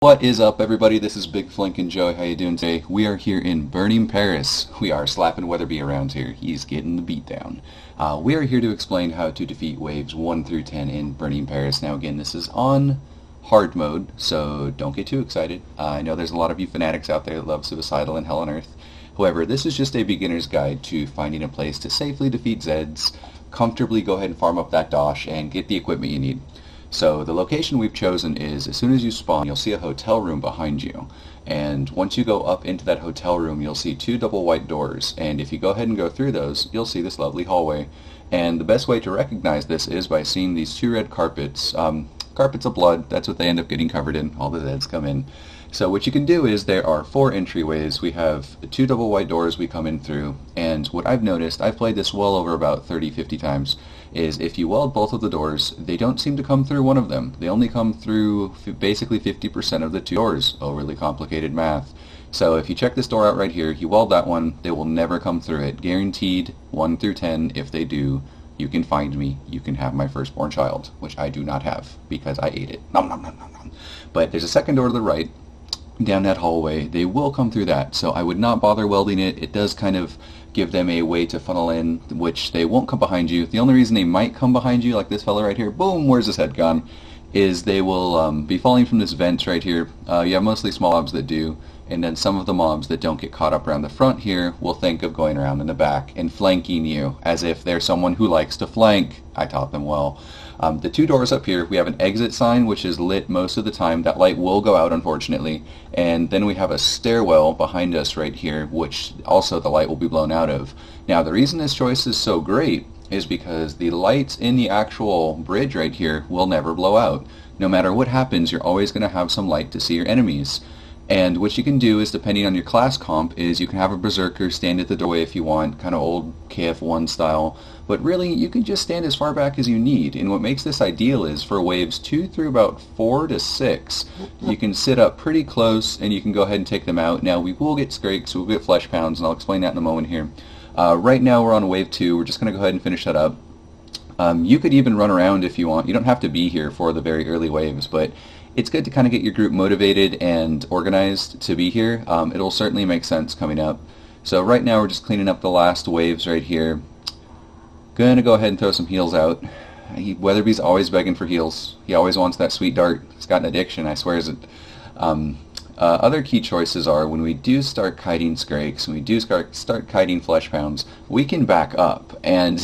What is up, everybody? This is Big Flink and Joey. How you doing today? We are here in burning Paris. We are slapping Weatherby around here. He's getting the beat down. We are here to explain how to defeat waves 1 through 10 in burning Paris. Now again, this is on hard mode, so don't get too excited. I know there's a lot of you fanatics out there that love Suicidal and Hell on Earth. However, this is just a beginner's guide to finding a place to safely defeat zeds, comfortably go ahead and farm up that dosh, and get the equipment you need. So the location we've chosen is, as soon as you spawn, you'll see a hotel room behind you. And once you go up into that hotel room, you'll see 2 double white doors. And if you go ahead and go through those, you'll see this lovely hallway. And the best way to recognize this is by seeing these 2 red carpets. Carpets of blood, that's what they end up getting covered in. All the zeds come in. So what you can do is there are 4 entryways. We have 2 double white doors we come in through, and what I've noticed, I've played this well over about 30-50 times, is if you weld both of the doors, they don't seem to come through one of them. They only come through basically 50% of the 2 doors. Overly complicated math. So if you check this door out right here, you weld that one, they will never come through it. Guaranteed 1 through 10. If they do, you can find me. You can have my firstborn child, which I do not have because I ate it. Nom nom nom nom nom. But there's a second door to the right. Down that hallway, they will come through that, so I would not bother welding it. It does kind of give them a way to funnel in, which they won't come behind you. The only reason they might come behind you, like this fella right here, boom, where's his head gone, is they will be falling from this vent right here. You have mostly small mobs that do, and then some of the mobs that don't get caught up around the front here will think of going around in the back and flanking you, as if they're someone who likes to flank. I taught them well. The 2 doors up here, we have an exit sign which is lit most of the time. That light will go out, unfortunately. And then we have a stairwell behind us right here, which also the light will be blown out of. Now the reason this choice is so great is because the lights in the actual bridge right here will never blow out. No matter what happens, you're always going to have some light to see your enemies. And what you can do is, depending on your class comp, is you can have a berserker stand at the doorway if you want, kind of old KF1 style, but really you can just stand as far back as you need. And what makes this ideal is for waves 2 through about 4 to 6, you can sit up pretty close and you can go ahead and take them out. Now we will get Skrakes, we'll get Flesh Pounds, and I'll explain that in a moment here. Right now we're on wave 2, we're just going to go ahead and finish that up. You could even run around if you want. You don't have to be here for the very early waves, but it's good to kind of get your group motivated and organized to be here. It'll certainly make sense coming up. So right now we're just cleaning up the last waves right here. Gonna go ahead and throw some heals out. Weatherby's always begging for heals. He always wants that sweet dart. He's got an addiction, I swear it. Other key choices are when we do start kiting Skrakes, when we do start kiting Flesh Pounds, we can back up, and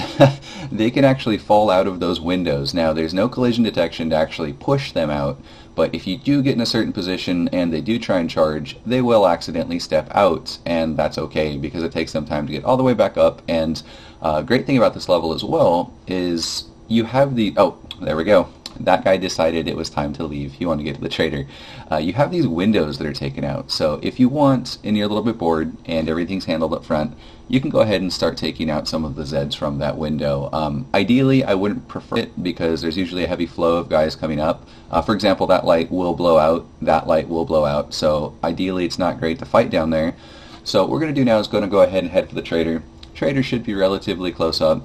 they can actually fall out of those windows. Now, there's no collision detection to actually push them out, but if you do get in a certain position and they do try and charge, they will accidentally step out, and that's okay because it takes them time to get all the way back up. And great thing about this level as well is you have the... Oh, there we go. That guy decided it was time to leave. He wanted to get to the trader. You have these windows that are taken out. So if you want, and you're a little bit bored, and everything's handled up front, you can go ahead and start taking out some of the zeds from that window. Ideally, I wouldn't prefer it because there's usually a heavy flow of guys coming up. For example, that light will blow out. That light will blow out. So ideally, it's not great to fight down there. So what we're going to do now is going to go ahead and head for the trader. Trader should be relatively close up.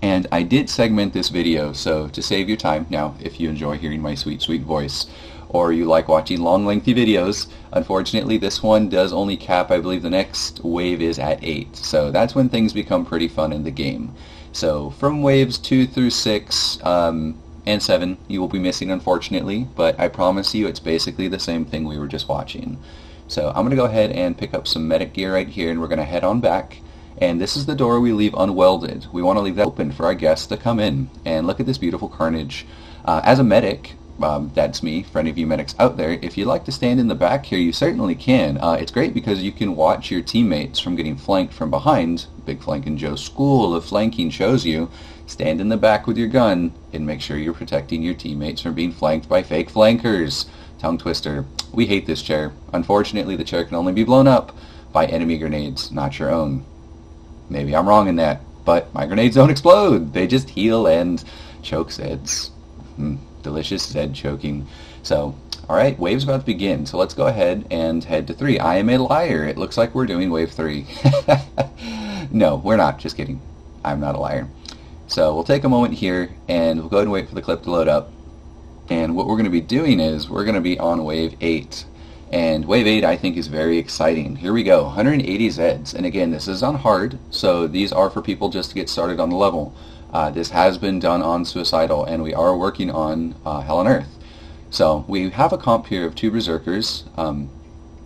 And I did segment this video, so to save your time, now if you enjoy hearing my sweet, sweet voice, or you like watching long, lengthy videos, unfortunately this one does only cap, I believe the next wave is at 8. So that's when things become pretty fun in the game. So from waves 2 through 6 and 7, you will be missing, unfortunately, but I promise you it's basically the same thing we were just watching. So I'm going to go ahead and pick up some medic gear right here, and we're going to head on back. And this is the door we leave unwelded. We want to leave that open for our guests to come in. And look at this beautiful carnage. As a medic, that's me, for any of you medics out there, if you'd like to stand in the back here, you certainly can. It's great because you can watch your teammates from getting flanked from behind. Big Flank and Joe's school of flanking shows you. Stand in the back with your gun and make sure you're protecting your teammates from being flanked by fake flankers. Tongue twister. We hate this chair. Unfortunately, the chair can only be blown up by enemy grenades, not your own. Maybe I'm wrong in that, but my grenades don't explode. They just heal and choke zeds. Delicious zed choking. So, alright, wave's about to begin. So let's go ahead and head to 3. I am a liar. It looks like we're doing wave 3. No, we're not. Just kidding. I'm not a liar. So we'll take a moment here, and we'll go ahead and wait for the clip to load up. And what we're going to be doing is we're going to be on wave 8. And wave 8 I think is very exciting. Here we go, 180 zeds. And again, this is on hard, so these are for people just to get started on the level. This has been done on Suicidal, and we are working on Hell on Earth. So we have a comp here of 2 Berserkers.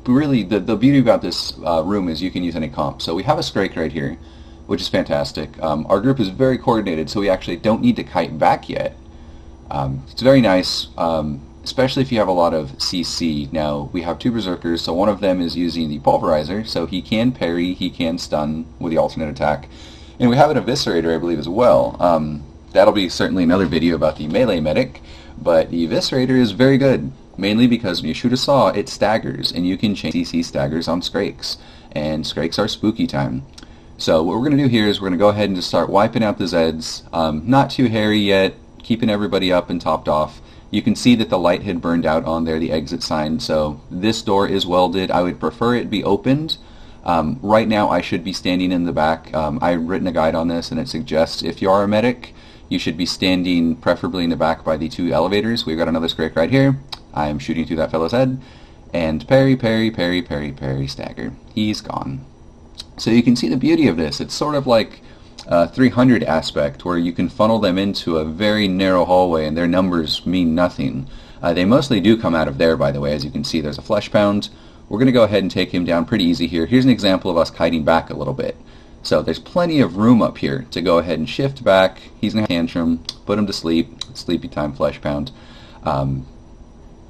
Really, the beauty about this room is you can use any comp. So we have a Scrake right here, which is fantastic. Our group is very coordinated, so we actually don't need to kite back yet. It's very nice, especially if you have a lot of CC. Now, we have 2 Berserkers, so one of them is using the Pulverizer, so he can parry, he can stun with the alternate attack. And we have an Eviscerator, I believe, as well. That'll be certainly another video about the melee medic, but the Eviscerator is very good, mainly because when you shoot a saw, it staggers, and you can change CC staggers on Skrakes, and Skrakes are spooky time. So what we're going to do here is we're going to go ahead and just start wiping out the Zeds. Not too hairy yet, keeping everybody up and topped off. You can see that the light had burned out on there, the exit sign, so this door is welded. I would prefer it be opened. Right now I should be standing in the back. I've written a guide on this, and it suggests if you are a medic, you should be standing preferably in the back by the 2 elevators. We've got another Scrake right here. I am shooting through that fellow's head, and parry, parry, parry, parry, parry, stagger. He's gone. So you can see the beauty of this. It's sort of like 300 aspect, where you can funnel them into a very narrow hallway and their numbers mean nothing. They mostly do come out of there, by the way. As you can see, there's a Flesh Pound. We're going to go ahead and take him down pretty easy here. Here's an example of us kiting back a little bit. So there's plenty of room up here to go ahead and shift back. He's going to tantrum, put him to sleep. Sleepy time Flesh Pound.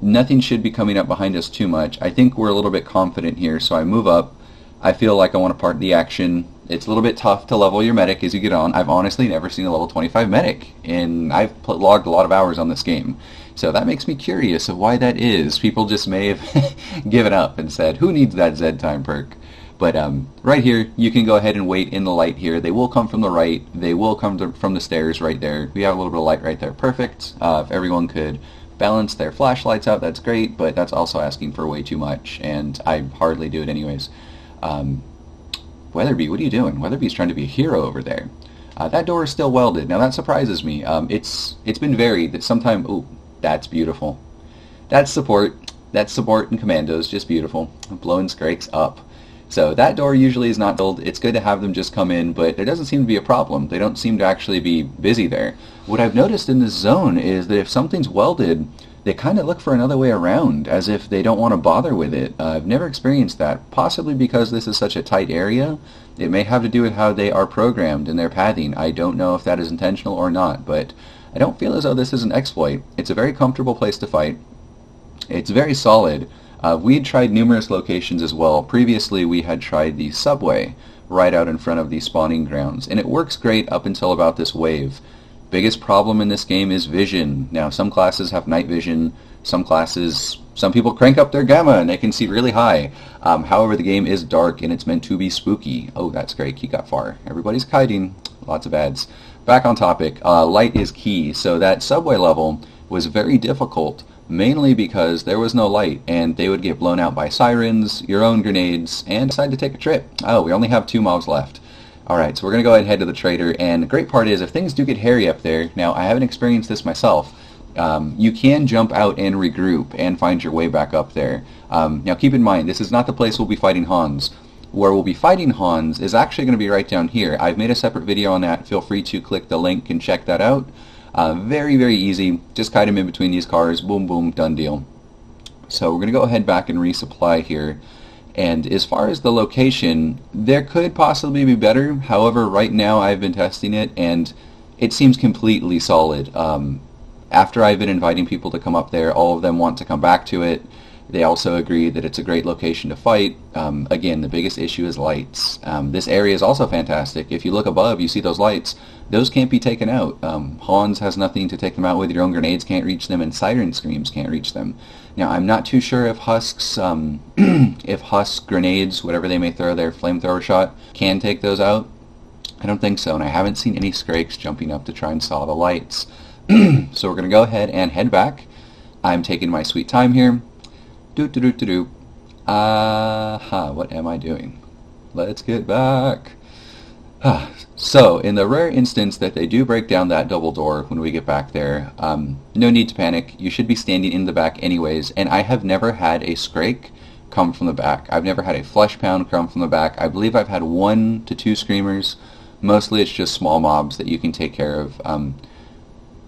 Nothing should be coming up behind us too much. I think we're a little bit confident here, so I move up. I feel like I want to part the action. It's a little bit tough to level your medic as you get on. I've honestly never seen a level 25 medic, and I've logged a lot of hours on this game. So that makes me curious of why that is. People just may have given up and said, who needs that Zed time perk? But right here, you can go ahead and wait in the light here. They will come from the right. They will come from the stairs right there. We have a little bit of light right there. Perfect. If everyone could balance their flashlights out, that's great, but that's also asking for way too much, and I hardly do it anyways. Weatherby, what are you doing? Weatherby's trying to be a hero over there. That door is still welded. Now that surprises me. It's been varied that sometimes... Ooh, that's beautiful. That's support. That's support and commandos, just beautiful. Blowing Skrakes up. So that door usually is not filled. It's good to have them just come in, but there doesn't seem to be a problem. They don't seem to actually be busy there. What I've noticed in this zone is that if something's welded, they kind of look for another way around, as if they don't want to bother with it. I've never experienced that, possibly because this is such a tight area. It may have to do with how they are programmed in their pathing. I don't know if that is intentional or not, but I don't feel as though this is an exploit. It's a very comfortable place to fight. It's very solid. We had tried numerous locations as well. Previously we had tried the subway right out in front of the spawning grounds, and it works great up until about this wave. Biggest problem in this game is vision. Now some classes have night vision, some people crank up their gamma and they can see really high. However, the game is dark and it's meant to be spooky. Oh, that's great, he got far. Everybody's kiting, lots of ads. Back on topic, light is key. So that subway level was very difficult, mainly because there was no light and they would get blown out by sirens, your own grenades, and decide to take a trip. Oh, we only have 2 mobs left. Alright, so we're going to go ahead and head to the trader, and the great part is if things do get hairy up there, now I haven't experienced this myself, you can jump out and regroup and find your way back up there. Now keep in mind, this is not the place we'll be fighting Hans. Where we'll be fighting Hans is actually going to be right down here. I've made a separate video on that. Feel free to click the link and check that out. Very, very easy. Just kite him in between these cars. Boom, boom, done deal. So we're going to go ahead back and resupply here. And as far as the location, there could possibly be better. However, right now I've been testing it and it seems completely solid. After I've been inviting people to come up there, all of them want to come back to it. They also agree that it's a great location to fight. Again, the biggest issue is lights. This area is also fantastic. If you look above, you see those lights. Those can't be taken out. Hans has nothing to take them out with. Your own grenades can't reach them, and siren screams can't reach them. Now, I'm not too sure if Husk's, if Husk grenades, whatever they may throw, their flamethrower shot, can take those out. I don't think so, and I haven't seen any Skrakes jumping up to try and saw the lights. So we're going to go ahead and head back. I'm taking my sweet time here. Aha, what am I doing? Let's get back. So, in the rare instance that they do break down that double door when we get back there, no need to panic. You should be standing in the back anyways, and I have never had a Scrake come from the back. I've never had a Flesh Pound come from the back. I believe I've had 1 to 2 Screamers. Mostly it's just small mobs that you can take care of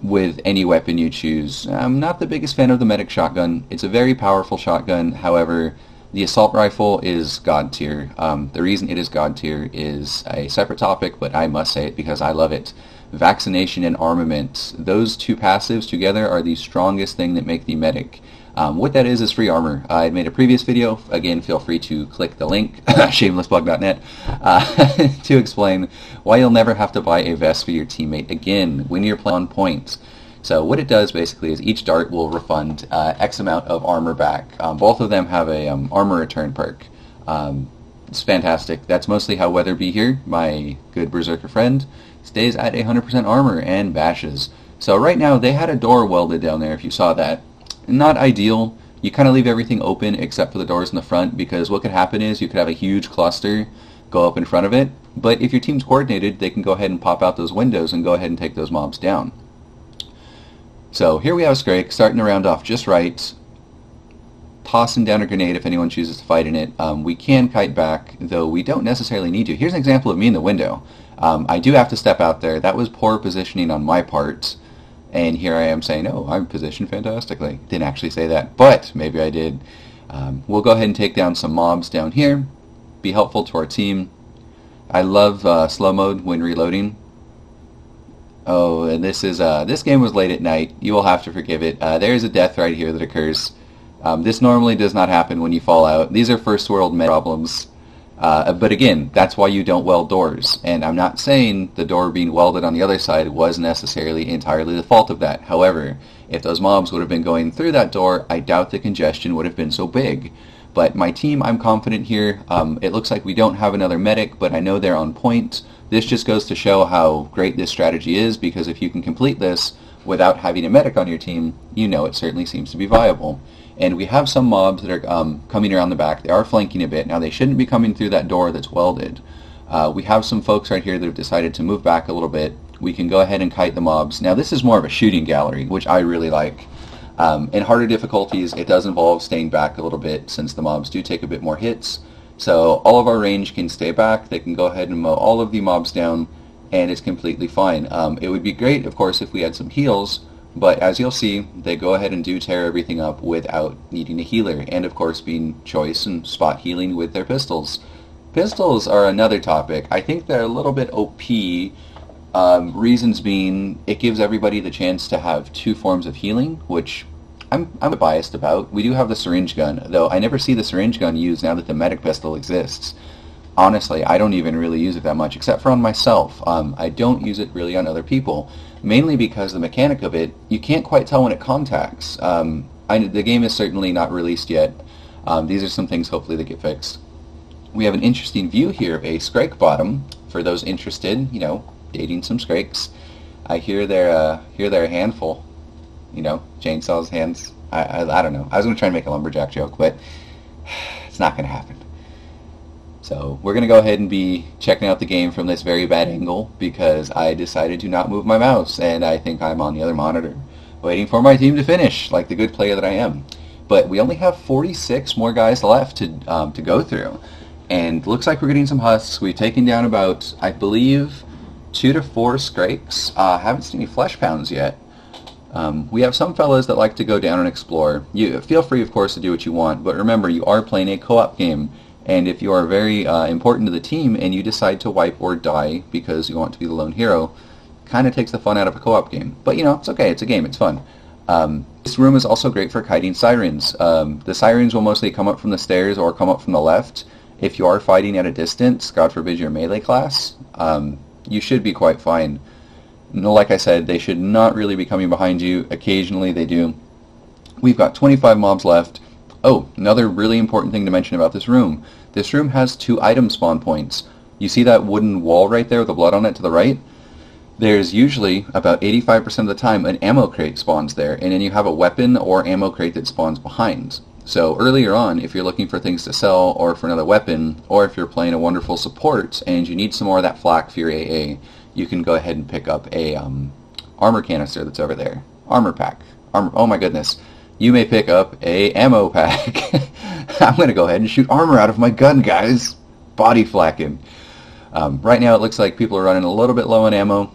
with any weapon you choose. I'm not the biggest fan of the medic shotgun. It's a very powerful shotgun, however, the assault rifle is god tier. The reason it is god tier is a separate topic, but I must say it because I love it. Vaccination and armament. Those two passives together are the strongest thing that make the medic. What that is free armor. I had made a previous video. Again, feel free to click the link, shamelessplug.net, to explain why you'll never have to buy a vest for your teammate again when you're playing on points. So what it does basically is each dart will refund X amount of armor back. Both of them have a armor return perk. It's fantastic. That's mostly how Weatherby here, my good berserker friend, stays at 100% armor and bashes. So right now they had a door welded down there if you saw that. Not ideal. You kind of leave everything open except for the doors in the front because what could happen is you could have a huge cluster go up in front of it. But if your team's coordinated, they can go ahead and pop out those windows and go ahead and take those mobs down. So here we have a Scrake starting to round off just right, tossing down a grenade if anyone chooses to fight in it. We can kite back, though we don't necessarily need to. Here's an example of me in the window. I do have to step out there. That was poor positioning on my part, and here I am saying, oh, I'm positioned fantastically. Didn't actually say that, but maybe I did. We'll go ahead and take down some mobs down here, be helpful to our team. I love slow mode when reloading. Oh, and this game was late at night. You will have to forgive it. There is a death right here that occurs. This normally does not happen when you fall out. These are first world med problems. But again, that's why you don't weld doors. And I'm not saying the door being welded on the other side was necessarily entirely the fault of that. However, if those mobs would have been going through that door, I doubt the congestion would have been so big. But my team, I'm confident here. It looks like we don't have another medic, but I know they're on point. This just goes to show how great this strategy is, because if you can complete this without having a medic on your team, you know it certainly seems to be viable. And we have some mobs that are coming around the back. They are flanking a bit. Now, they shouldn't be coming through that door that's welded. We have some folks right here that have decided to move back a little bit. We can go ahead and kite the mobs. Now, this is more of a shooting gallery, which I really like. In harder difficulties, it does involve staying back a little bit, since the mobs do take a bit more hits. So all of our range can stay back. They can go ahead and mow all of the mobs down, and it's completely fine. It would be great, of course, if we had some heals, but as you'll see, they go ahead and do tear everything up without needing a healer, and of course being choice and spot healing with their pistols. Pistols are another topic. I think they're a little bit OP, reasons being it gives everybody the chance to have 2 forms of healing, which I'm biased about. We do have the syringe gun, though I never see the syringe gun used now that the medic pistol exists. Honestly, I don't even really use it that much, except for on myself. I don't use it really on other people, mainly because the mechanic of it, you can't quite tell when it contacts. The game is certainly not released yet. These are some things hopefully that get fixed. We have an interesting view here of a Scrake bottom, for those interested, you know, dating some Scrakes. I hear they're a handful. You know, chainsaws, hands. I don't know. I was going to try and make a lumberjack joke, but it's not going to happen. So we're going to go ahead and be checking out the game from this very bad angle, because I decided to not move my mouse, and I think I'm on the other monitor, waiting for my team to finish, like the good player that I am. But we only have 46 more guys left to go through, and looks like we're getting some husks. We've taken down about, I believe, 2 to 4 Scrakes. Haven't seen any Flesh Pounds yet. We have some fellas that like to go down and explore. You feel free, of course, to do what you want, but remember, you are playing a co-op game, and if you are very important to the team and you decide to wipe or die because you want to be the lone hero, kind of takes the fun out of a co-op game. But you know, it's okay, it's a game, it's fun. This room is also great for kiting sirens. The sirens will mostly come up from the stairs or come up from the left. If you are fighting at a distance, God forbid you're melee class, you should be quite fine. No, like I said, they should not really be coming behind you. Occasionally they do. We've got 25 mobs left. Oh, another really important thing to mention about this room. This room has 2 item spawn points. You see that wooden wall right there with the blood on it to the right? There's usually, about 85% of the time, an ammo crate spawns there, and then you have a weapon or ammo crate that spawns behind. So earlier on, if you're looking for things to sell or for another weapon, or if you're playing a wonderful support and you need some more of that flak for your AA, you can go ahead and pick up a armor canister that's over there. Armor pack. Oh my goodness. You may pick up a ammo pack. I'm going to go ahead and shoot armor out of my gun, guys. Body flacking. Right now it looks like people are running a little bit low on ammo.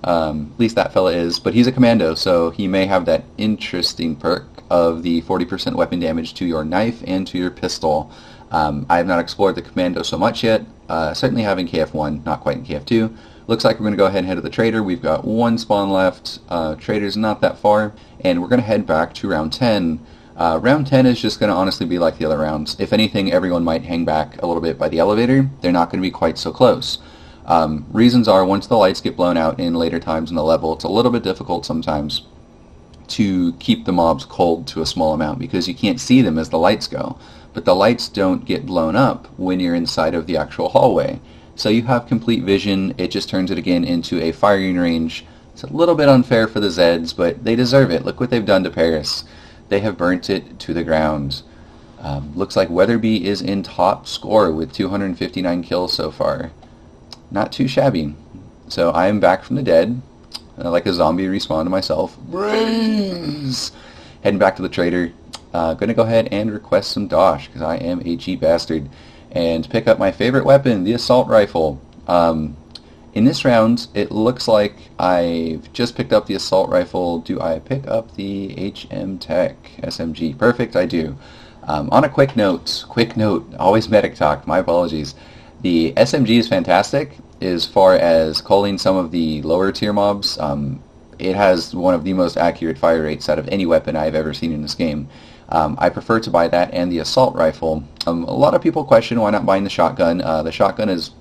At least that fella is. But he's a commando, so he may have that interesting perk of the 40% weapon damage to your knife and to your pistol. I have not explored the commando so much yet. Certainly having KF1, not quite in KF2. Looks like we're going to go ahead and head to the trader. We've got one spawn left. Trader's not that far. And we're going to head back to round 10. Round 10 is just going to honestly be like the other rounds. If anything, everyone might hang back a little bit by the elevator. They're not going to be quite so close. Reasons are, once the lights get blown out in later times in the level, it's a little bit difficult sometimes to keep the mobs cold to a small amount because you can't see them as the lights go. But the lights don't get blown up when you're inside of the actual hallway. So you have complete vision. It just turns it again into a firing range. It's a little bit unfair for the Zeds, but they deserve it. Look what they've done to Paris. They have burnt it to the ground. Looks like Weatherby is in top score with 259 kills so far. Not too shabby. So I am back from the dead. Like a zombie, respawn to myself. Brains! Heading back to the trader. Gonna go ahead and request some dosh because I am a cheap bastard. And pick up my favorite weapon, the assault rifle. In this round, it looks like I've just picked up the assault rifle. Do I pick up the HM Tech SMG? Perfect, I do. On a quick note, always medic talk, my apologies. The SMG is fantastic as far as culling some of the lower tier mobs. It has one of the most accurate fire rates out of any weapon I've ever seen in this game. I prefer to buy that and the assault rifle. A lot of people question why not buying the shotgun. The shotgun is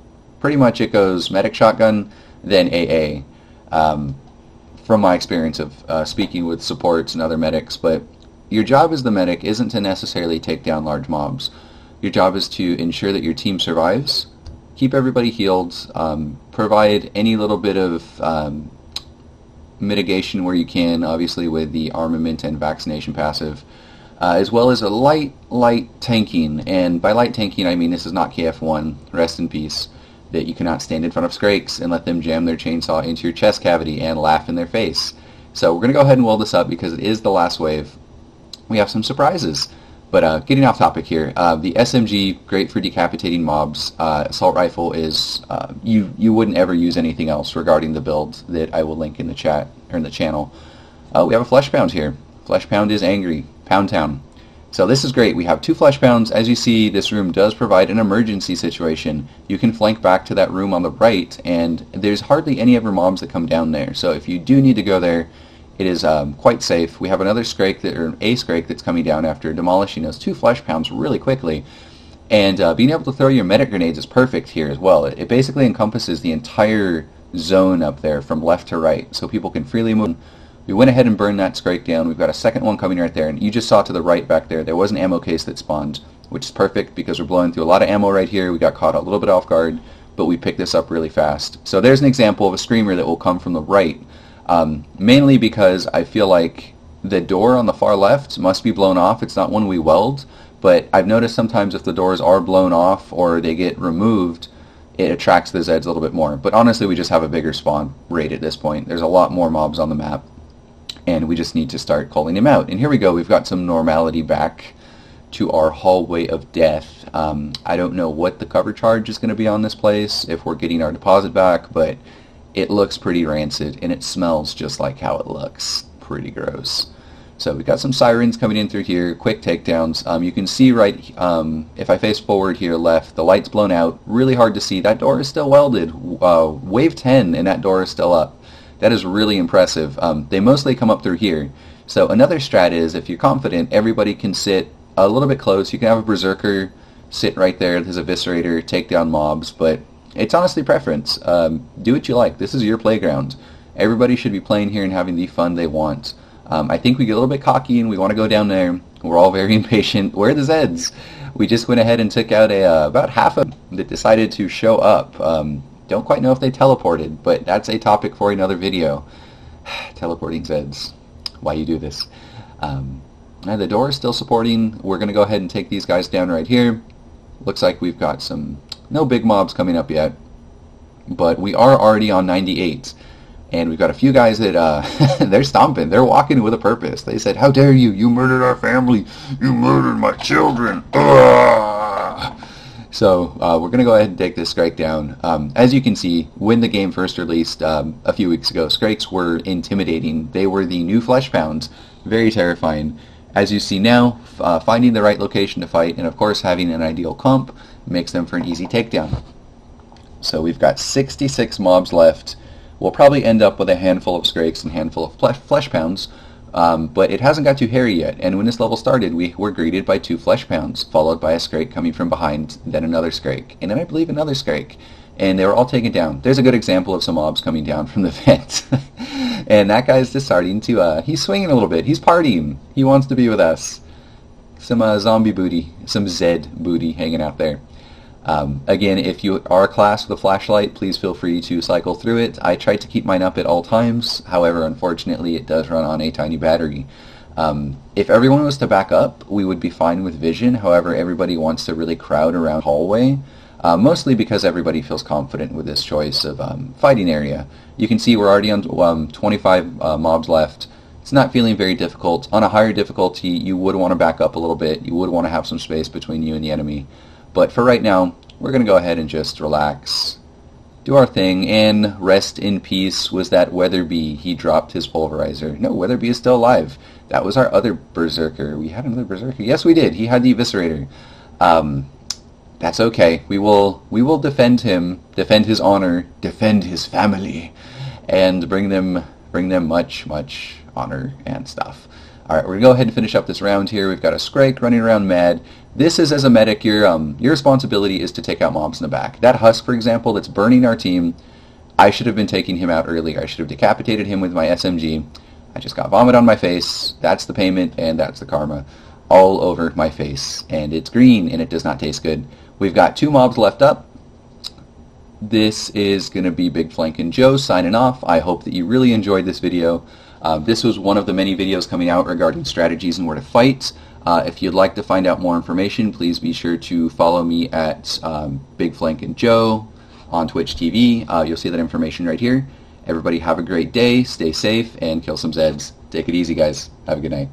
pretty much, it goes medic shotgun, then AA. From my experience of speaking with supports and other medics, but your job as the medic isn't to necessarily take down large mobs. Your job is to ensure that your team survives, keep everybody healed, provide any little bit of mitigation where you can, obviously with the armament and vaccination passive. As well as a light tanking, and by light tanking I mean this is not KF1, rest in peace, that you cannot stand in front of Skrakes and let them jam their chainsaw into your chest cavity and laugh in their face. So we're going to go ahead and weld this up because it is the last wave. We have some surprises, but getting off topic here, the SMG, great for decapitating mobs. Assault rifle is, you wouldn't ever use anything else regarding the build that I will link in the chat, or in the channel. We have a Flesh Pound here. Flesh Pound is angry. Pound Town. So this is great. We have 2 Flesh Pounds. As you see, this room does provide an emergency situation. You can flank back to that room on the right, and there's hardly any other mobs that come down there. So if you do need to go there, it is quite safe. We have another Skrake, or a Skrake that's coming down after demolishing those 2 Flesh Pounds really quickly. And being able to throw your medic grenades is perfect here as well. It basically encompasses the entire zone up there from left to right, so people can freely move. We went ahead and burned that Skrake down. We've got a second one coming right there, and you just saw to the right back there, there was an ammo case that spawned, which is perfect because we're blowing through a lot of ammo right here. We got caught a little bit off guard, but we picked this up really fast. So there's an example of a screamer that will come from the right, mainly because I feel like the door on the far left must be blown off. It's not one we weld, but I've noticed sometimes if the doors are blown off or they get removed, it attracts the Zeds a little bit more. But honestly, we just have a bigger spawn rate at this point. There's a lot more mobs on the map, and we just need to start calling them out. And here we go. We've got some normality back to our hallway of death. I don't know what the cover charge is going to be on this place, if we're getting our deposit back, but it looks pretty rancid, and it smells just like how it looks. Pretty gross. So we've got some sirens coming in through here, quick takedowns. You can see right, if I face forward here left, the light's blown out, really hard to see. That door is still welded. Wave 10 and that door is still up. That is really impressive. They mostly come up through here. So another strat is, if you're confident, everybody can sit a little bit close. You can have a Berserker sit right there, his Eviscerator, take down mobs, but it's honestly preference. Do what you like. This is your playground. Everybody should be playing here and having the fun they want. I think we get a little bit cocky and we want to go down there. We're all very impatient. Where are the Zeds? We just went ahead and took out about half of them that decided to show up. Don't quite know if they teleported, but that's a topic for another video. Teleporting Zeds. Why you do this. And the door is still supporting. We're going to go ahead and take these guys down right here. Looks like we've got no big mobs coming up yet, but we are already on 98. And we've got a few guys that, they're stomping. They're walking with a purpose. They said, "How dare you? You murdered our family. You murdered my children." Ugh! So we're going to go ahead and take this Scrake down. As you can see, when the game first released a few weeks ago, Scrakes were intimidating. They were the new flesh pounds. Very terrifying. As you see now, finding the right location to fight, and of course having an ideal comp, makes them for an easy takedown. So we've got 66 mobs left. We'll probably end up with a handful of Scrakes and a handful of flesh pounds, but it hasn't got too hairy yet. And when this level started, we were greeted by 2 flesh pounds, followed by a Scrake coming from behind, then another Scrake, and then I believe another Scrake. And they were all taken down. There's a good example of some mobs coming down from the vent. And that guy's just starting to, he's swinging a little bit. He's partying. He wants to be with us. Some zombie booty, some Zed booty hanging out there. Again, if you are a class with a flashlight, please feel free to cycle through it. I tried to keep mine up at all times. However, unfortunately, it does run on a tiny battery. If everyone was to back up, we would be fine with vision. However, everybody wants to really crowd around the hallway, mostly because everybody feels confident with this choice of fighting area. You can see we're already on 25 mobs left. It's not feeling very difficult. On a higher difficulty, you would want to back up a little bit. You would want to have some space between you and the enemy. But for right now, we're going to go ahead and just relax, do our thing, and rest in peace was that Weatherby. He dropped his pulverizer. No, Weatherby is still alive. That was our other Berserker. We had another Berserker. Yes, we did. He had the Eviscerator. That's okay. We will defend him, defend his honor, defend his family, and bring them much, much honor and stuff. Alright, we're going to go ahead and finish up this round here. We've got a Scrake running around mad. This is, as a medic, your responsibility is to take out mobs in the back. That Husk, for example, that's burning our team, I should have been taking him out earlier. I should have decapitated him with my SMG. I just got vomit on my face. That's the payment, and that's the karma. All over my face. And it's green, and it does not taste good. We've got 2 mobs left up. This is going to be Big Flankin' Joe signing off. I hope that you really enjoyed this video. This was one of the many videos coming out regarding strategies and where to fight. If you'd like to find out more information, please be sure to follow me at Big Flankin' Joe on Twitch TV. You'll see that information right here. Everybody have a great day, stay safe, and kill some Zeds. Take it easy, guys. Have a good night.